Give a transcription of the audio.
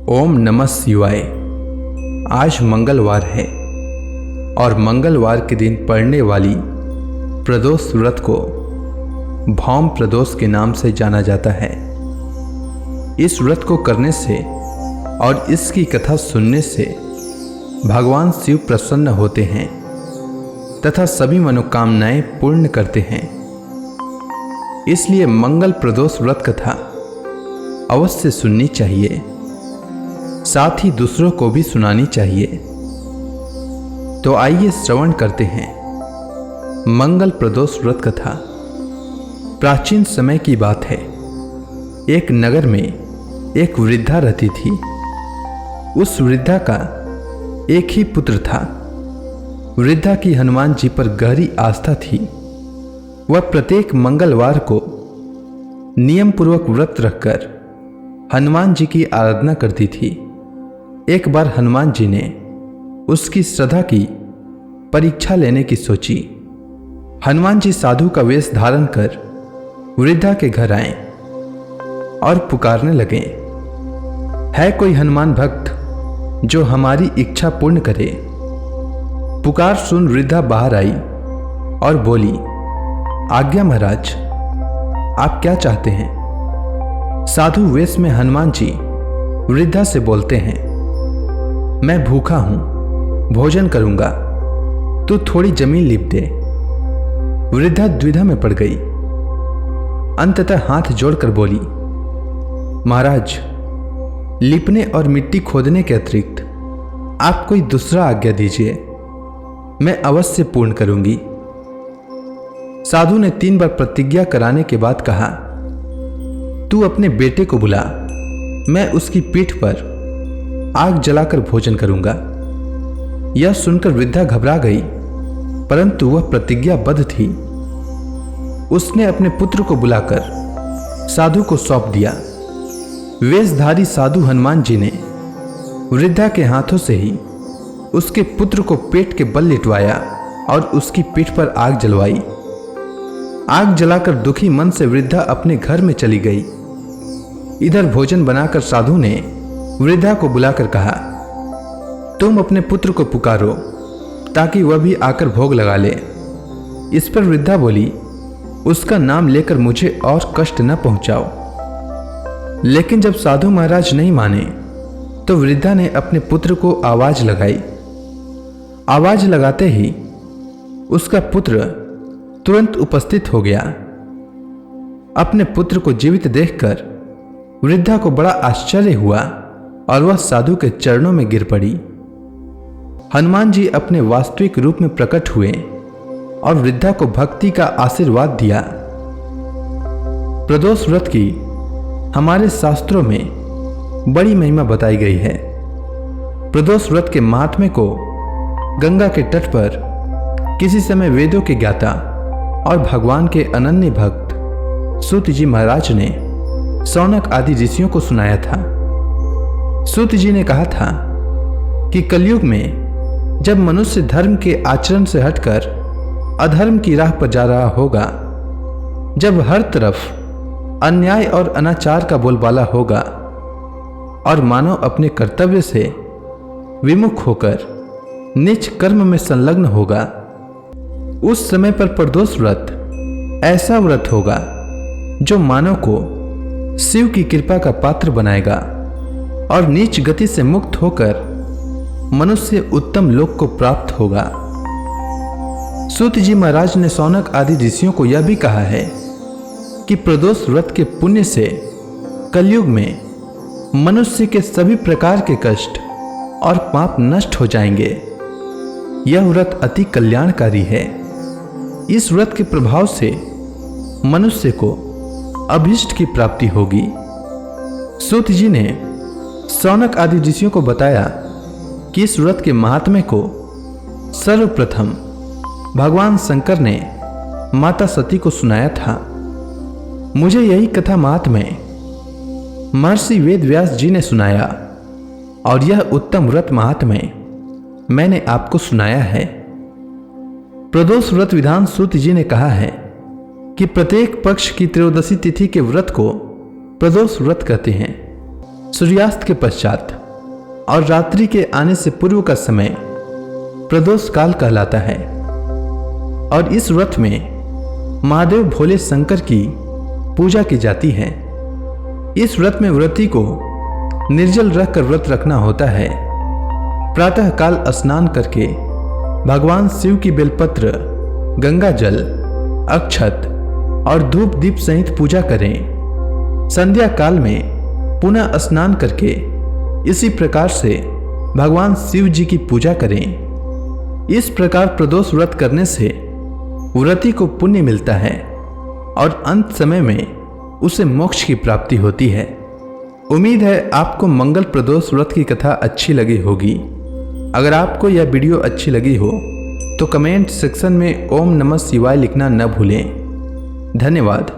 ओम नमः शिवाय। आज मंगलवार है और मंगलवार के दिन पड़ने वाली प्रदोष व्रत को भौम प्रदोष के नाम से जाना जाता है। इस व्रत को करने से और इसकी कथा सुनने से भगवान शिव प्रसन्न होते हैं तथा सभी मनोकामनाएं पूर्ण करते हैं। इसलिए मंगल प्रदोष व्रत कथा अवश्य सुननी चाहिए, साथ ही दूसरों को भी सुनानी चाहिए। तो आइए श्रवण करते हैं मंगल प्रदोष व्रत कथा। प्राचीन समय की बात है। एक नगर में एक वृद्धा रहती थी। उस वृद्धा का एक ही पुत्र था। वृद्धा की हनुमान जी पर गहरी आस्था थी। वह प्रत्येक मंगलवार को नियम पूर्वक व्रत रखकर हनुमान जी की आराधना करती थी। एक बार हनुमान जी ने उसकी श्रद्धा की परीक्षा लेने की सोची। हनुमान जी साधु का वेश धारण कर वृद्धा के घर आए और पुकारने लगे, है कोई हनुमान भक्त जो हमारी इच्छा पूर्ण करे। पुकार सुन वृद्धा बाहर आई और बोली, आज्ञा महाराज, आप क्या चाहते हैं। साधु वेश में हनुमान जी वृद्धा से बोलते हैं, मैं भूखा हूं, भोजन करूंगा, तू थोड़ी जमीन लीप दे। वृद्धा द्विधा में पड़ गई। अंततः हाथ जोड़कर बोली, महाराज, लिपने और मिट्टी खोदने के अतिरिक्त आप कोई दूसरा आज्ञा दीजिए, मैं अवश्य पूर्ण करूंगी। साधु ने 3 बार प्रतिज्ञा कराने के बाद कहा, तू अपने बेटे को बुला, मैं उसकी पीठ पर आग जलाकर भोजन करूंगा। यह सुनकर वृद्धा घबरा गई, परंतु वह प्रतिज्ञाबद्ध थी। उसने अपने पुत्र को बुलाकर साधु को सौंप दिया। वेशधारी साधु हनुमान जी ने वृद्धा के हाथों से ही उसके पुत्र को पेट के बल लिटवाया और उसकी पीठ पर आग जलवाई। आग जलाकर दुखी मन से वृद्धा अपने घर में चली गई। इधर भोजन बनाकर साधु ने वृद्धा को बुलाकर कहा, तुम अपने पुत्र को पुकारो ताकि वह भी आकर भोग लगा ले। इस पर वृद्धा बोली, उसका नाम लेकर मुझे और कष्ट न पहुंचाओ। लेकिन जब साधु महाराज नहीं माने तो वृद्धा ने अपने पुत्र को आवाज लगाई। आवाज लगाते ही उसका पुत्र तुरंत उपस्थित हो गया। अपने पुत्र को जीवित देखकर वृद्धा को बड़ा आश्चर्य हुआ और वह साधु के चरणों में गिर पड़ी। हनुमान जी अपने वास्तविक रूप में प्रकट हुए और वृद्धा को भक्ति का आशीर्वाद दिया। प्रदोष व्रत की हमारे शास्त्रों में बड़ी महिमा बताई गई है। प्रदोष व्रत के महात्म्य को गंगा के तट पर किसी समय वेदों के ज्ञाता और भगवान के अनन्य भक्त सूत जी महाराज ने शौनक आदि ऋषियों को सुनाया था। सूत जी ने कहा था कि कलयुग में जब मनुष्य धर्म के आचरण से हटकर अधर्म की राह पर जा रहा होगा, जब हर तरफ अन्याय और अनाचार का बोलबाला होगा और मानव अपने कर्तव्य से विमुख होकर नीच कर्म में संलग्न होगा, उस समय पर प्रदोष व्रत ऐसा व्रत होगा जो मानव को शिव की कृपा का पात्र बनाएगा और नीच गति से मुक्त होकर मनुष्य उत्तम लोक को प्राप्त होगा। सूत जी महाराज ने शौनक आदि ऋषियों को यह भी कहा है कि प्रदोष व्रत के पुण्य से कलयुग में मनुष्य के सभी प्रकार के कष्ट और पाप नष्ट हो जाएंगे। यह व्रत अति कल्याणकारी है। इस व्रत के प्रभाव से मनुष्य को अभीष्ट की प्राप्ति होगी। सूत जी ने शौनक आदि ऋषियों को बताया कि इस व्रत के महात्म्य को सर्वप्रथम भगवान शंकर ने माता सती को सुनाया था। मुझे यही कथा महात्म्य महर्षि वेद व्यास जी ने सुनाया और यह उत्तम व्रत महात्म्य मैंने आपको सुनाया है। प्रदोष व्रत विधान सूत जी ने कहा है कि प्रत्येक पक्ष की त्रयोदशी तिथि के व्रत को प्रदोष व्रत कहते हैं। सूर्यास्त के पश्चात और रात्रि के आने से पूर्व का समय प्रदोष काल कहलाता है और इस व्रत में महादेव भोले शंकर की पूजा की जाती है। इस व्रत में व्रती को निर्जल रखकर व्रत रखना होता है। प्रातः काल स्नान करके भगवान शिव की बेलपत्र, गंगा जल, अक्षत और धूप दीप सहित पूजा करें। संध्या काल में पुनः स्नान करके इसी प्रकार से भगवान शिव जी की पूजा करें। इस प्रकार प्रदोष व्रत करने से व्रती को पुण्य मिलता है और अंत समय में उसे मोक्ष की प्राप्ति होती है। उम्मीद है आपको मंगल प्रदोष व्रत की कथा अच्छी लगी होगी। अगर आपको यह वीडियो अच्छी लगी हो तो कमेंट सेक्शन में ओम नमः शिवाय लिखना न भूलें। धन्यवाद।